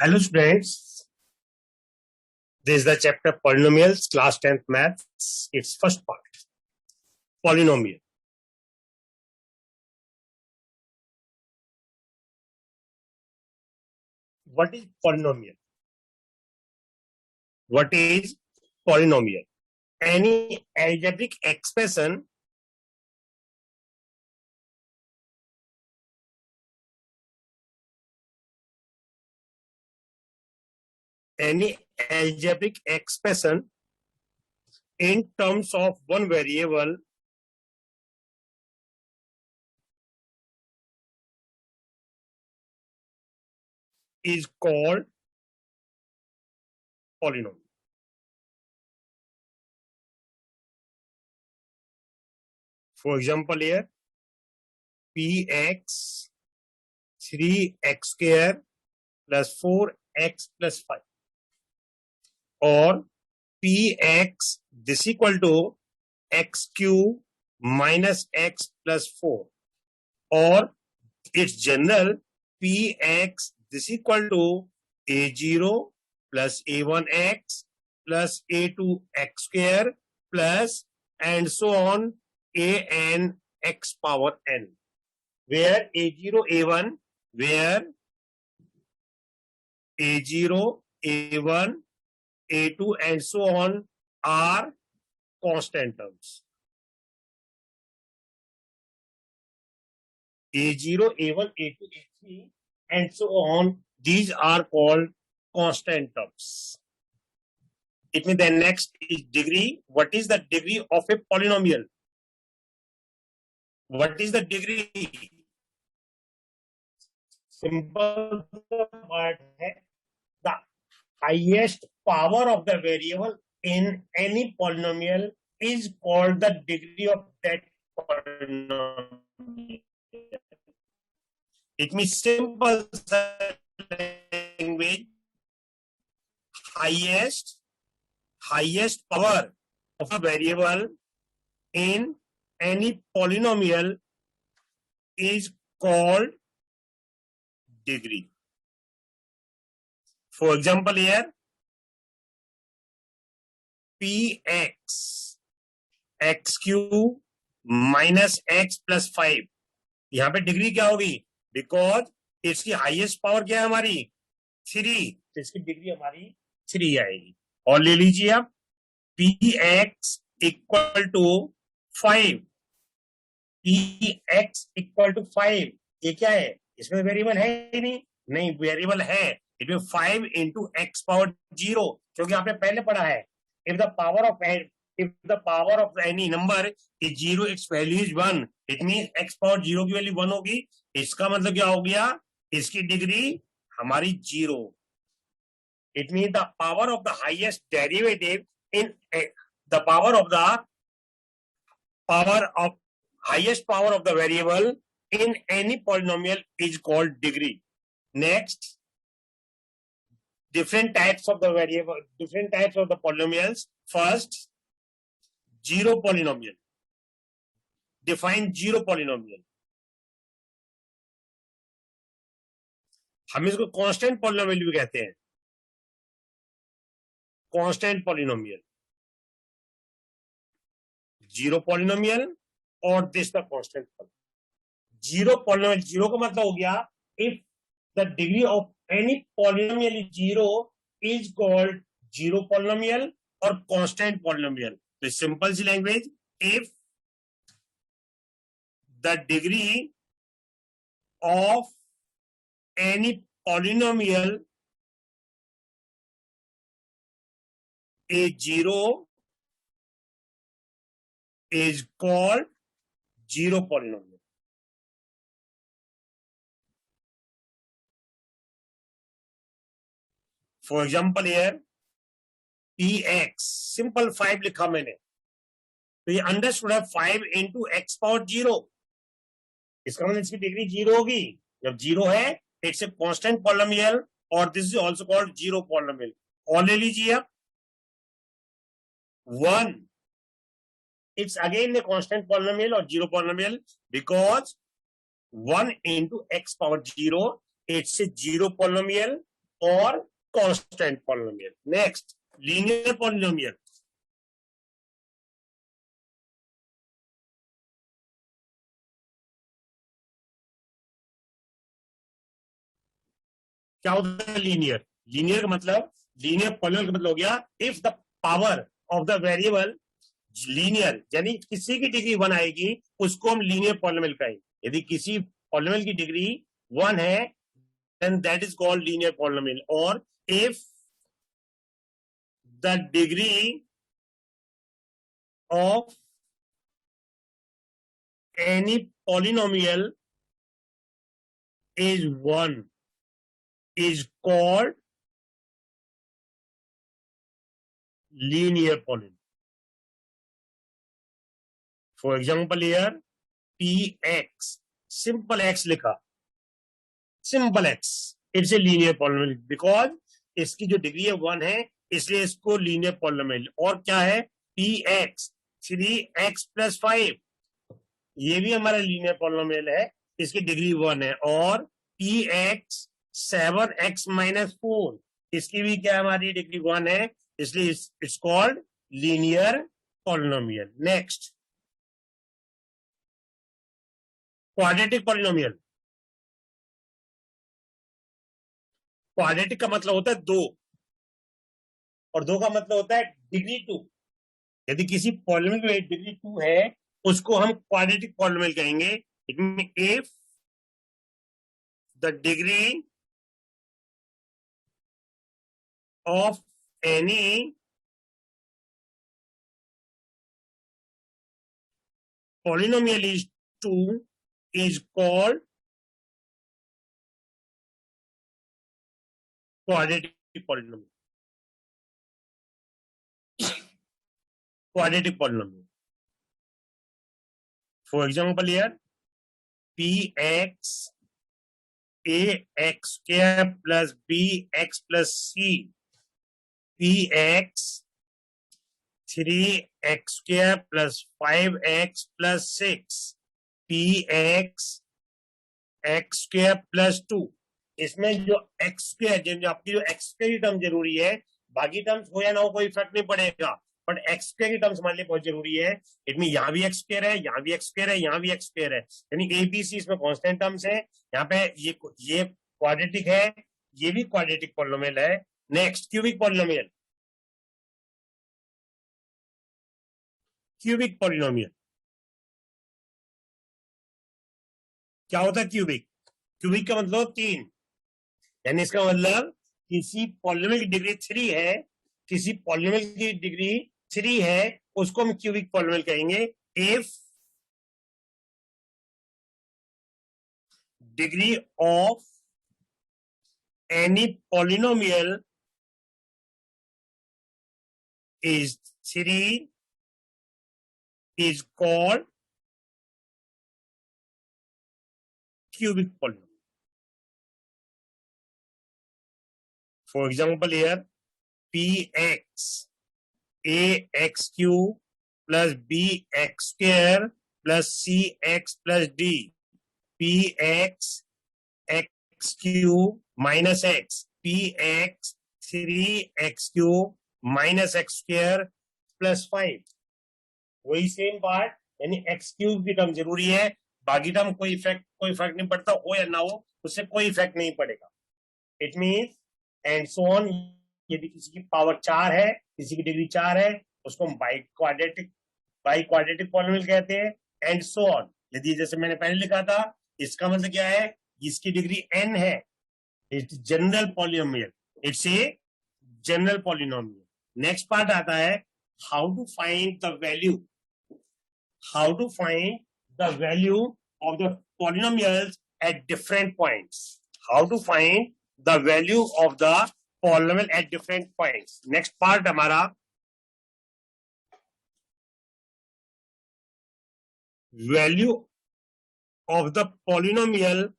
Hello students, this is the chapter Polynomials, class 10th maths, its first part, polynomial. What is polynomial? What is polynomial? Any algebraic expression in terms of one variable is called polynomial. For example, here px 3x square plus 4x plus 5, or px this equal to x cube minus x plus 4, or its general px this equal to a0 plus a1x plus a2x square plus and so on an x power n, where a0 a1, where a0 a1 a2 and so on are constant terms. a0 a1 a2 a3 and so on, these are called constant terms. It means the next is degree. What is the degree of a polynomial? What is the degree? Simple word है, the highest power of the variable in any polynomial is called the degree of that polynomial. It means simple language, highest power of a variable in any polynomial is called degree. For example, here px x cube minus x plus 5, यहाँ पे degree क्या होगी? Because इसकी highest power क्या है हमारी 3, तो इसकी डिग्री हमारी 3 आएगी. और ले लीजिए आप px equal to 5, px equal to 5, ये क्या है? इसमें वेरिएबल है ही नहीं, वेरिएबल है. It mean 5 into x power 0, क्योंकि आपने पहले पढ़ा है if the power of any number is 0, its value is 1. It means x power 0 की वैल्यू 1 होगी. इसका मतलब क्या हो गया? इसकी डिग्री हमारी 0. It means the power of the highest derivative in the highest power of the variable in any polynomial is called degree. Next, different types of the polynomials. First, zero polynomial. Define zero polynomial. हम इसको constant polynomial भी कहते हैं. Constant polynomial, zero polynomial और this the constant polynomial. Zero polynomial, zero का मतलब हो गया if the degree of any polynomial is 0 is called zero polynomial or constant polynomial. The simple language, if the degree of any polynomial is 0 is called zero polynomial. For example, here px simple 5 लिखा मैंने, तो ये understood है 5 into x power 0. इसका मतलब इसकी degree 0 होगी. जब 0 है इट्स ए कांस्टेंट पॉलिनोमियल और this is also called zero polynomial. और ले लीजिए आप 1, it's again a constant polynomial और zero polynomial because 1 into x power 0 it's a zero polynomial और constant polynomial. Next linear polynomial. क्या होता है लीनियर? लीनियर का मतलब, लीनियर पॉलिनोमियल का मतलब हो गया if the power of the variable linear, यानी किसी की डिग्री 1 आएगी उसको हम लीनियर पॉलिनोमियल कहेंगे। यदि किसी पॉलिनोमियल की डिग्री 1 है then that is called linear polynomial. Or if the degree of any polynomial is 1 is called linear polynomial. For example here px, simple x लिखा, simple x, it's a linear polynomial because इसकी जो degree है 1 है, इसलिए इसको linear polynomial. और क्या है पी एक्स 3x + 5, ये भी हमारा लीनियर पॉलिनोमियल है, इसकी डिग्री 1 है। और पी एक्स 7x - 4, इसकी भी क्या हमारी डिग्री 1 है, इसलिए it's called linear polynomial. Next quadratic polynomial. Quadratic का मतलब होता है 2, और 2 का मतलब होता है डिग्री 2। यदि किसी पॉलिनोमियल में डिग्री 2 है उसको हम क्वाड्रेटिक पॉलिनोमियल कहेंगे। It mean if the degree of any polynomial is 2 is called quadratic polynomial. Quadratic polynomial. For example here px ax² plus bx plus c, px 3x² plus 5x plus 6, px x² plus 2। इसमें जो x², जो आपकी जो x² की term जरूरी है, बाकी terms हो या ना हो कोई फर्क नहीं पड़ेगा, बट x² की टर्म्स हमारे लिए बहुत जरूरी है। इट मीन यहाँ भी x² है, यहाँ भी x² है, यहाँ भी x² है, यानी ABC इसमें कांस्टेंट टर्म्स है। यहाँ पे ये क्वाड्रेटिक है, ये भी क्वाड्रेटिक पॉलिनोमियल है। Next cubic polynomial. Cubic polynomial क्या होता है? क्यूबिक, क्यूबिक का मतलब 3, यानी इसका मतलब किसी पॉलिनोमियल की डिग्री 3 है, किसी पॉलिनोमियल की डिग्री 3 है, उसको हम क्यूबिक पॉलिनोमियल कहेंगे। If degree of any polynomial is 3 is called cubic polynomial. For example here px ax³ plus bx² plus cx plus d, px x³ minus x, px 3x³ minus x² plus 5। वही same part, यानी x³ की term जरूरी है, बाकी term कोई फर्क नहीं पड़ता, हो या ना हो उससे कोई इफेक्ट नहीं पड़ेगा। It means and so on. यदि किसी की पावर 4 है, किसी की डिग्री 4 है, उसको हम बाई क्वाड्रेटिक पॉलिनोमियल कहते हैं, एंड सो ऑन। यदि जैसे मैंने पहले लिखा था, इसका मतलब क्या है, इसकी डिग्री n है, it's general polynomial, it's a general polynomial. Next part आता है how to find the value, how to find the value of the polynomials at different points, how to find the value of the polynomial at different points. Next part हमारा value of the polynomial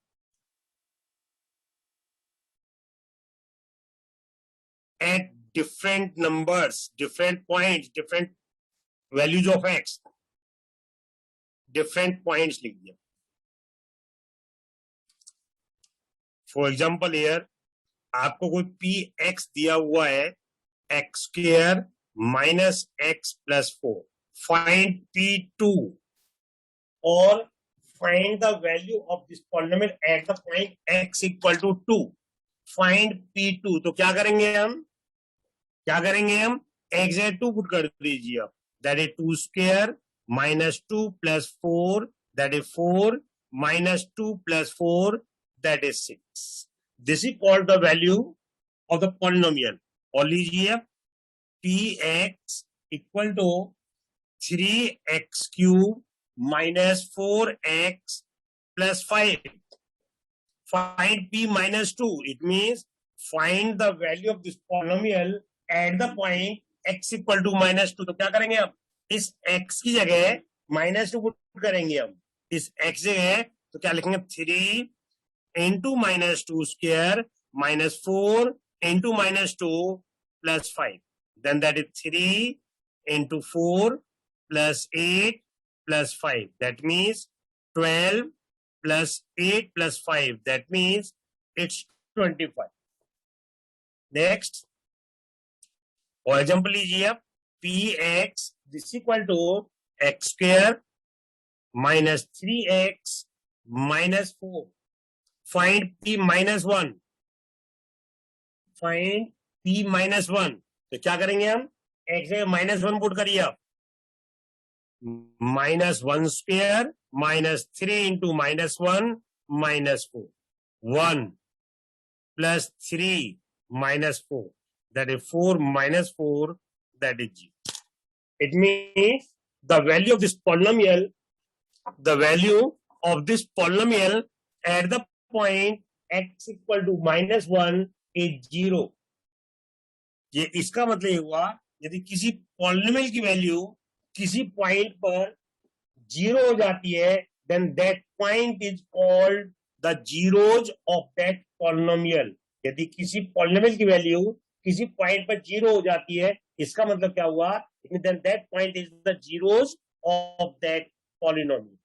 at different numbers, different points, different values of x, different points लिख दिया। For example here आपको कोई P x दिया हुआ है x squared minus x plus 4, find P2 और find the value of this polynomial at the point x equal to 2, find P2। तो क्या करेंगे हम x है 2 पुट कर दीजिए आप, that is 2 square minus 2 plus 4 that is 4 minus 2 plus 4 that is 6। This is called the value of the polynomial. और लीजिए px equal to 3x cube minus 4x plus 5. Find p minus 2. It means find the value of this polynomial at the point x equal to minus 2. तो क्या करेंगे अब, इस x की जगह -2 put करेंगे हम, इस x जगह तो क्या लिखेंगे 3 into -2 square minus 4 into -2 plus 5, then that is 3 into 4 plus 8 plus 5, that means 12 plus 8 plus 5, that means it's 25. Next, for example लीजिए आप, px this equal to x square minus 3x minus 4. Find p minus 1. Find p minus 1. तो क्या करेंगे हम, x से -1 put करिए आप, -1 square minus 3 into -1 -4, 1 plus 3 -4 that is 4 minus 4 that is 0. It means the value of this polynomial at the point x equal to -1 is 0. ये इसका मतलब ये हुआ, यदि किसी पॉलिनोमियल की वैल्यू किसी पॉइंट पर 0 हो जाती है, then that point is called the zeros of that polynomial. यदि किसी पॉलिनोमियल की वैल्यू किसी पॉइंट पर 0 हो जाती है, इसका मतलब क्या हुआ, then that point is the zeros of that polynomial.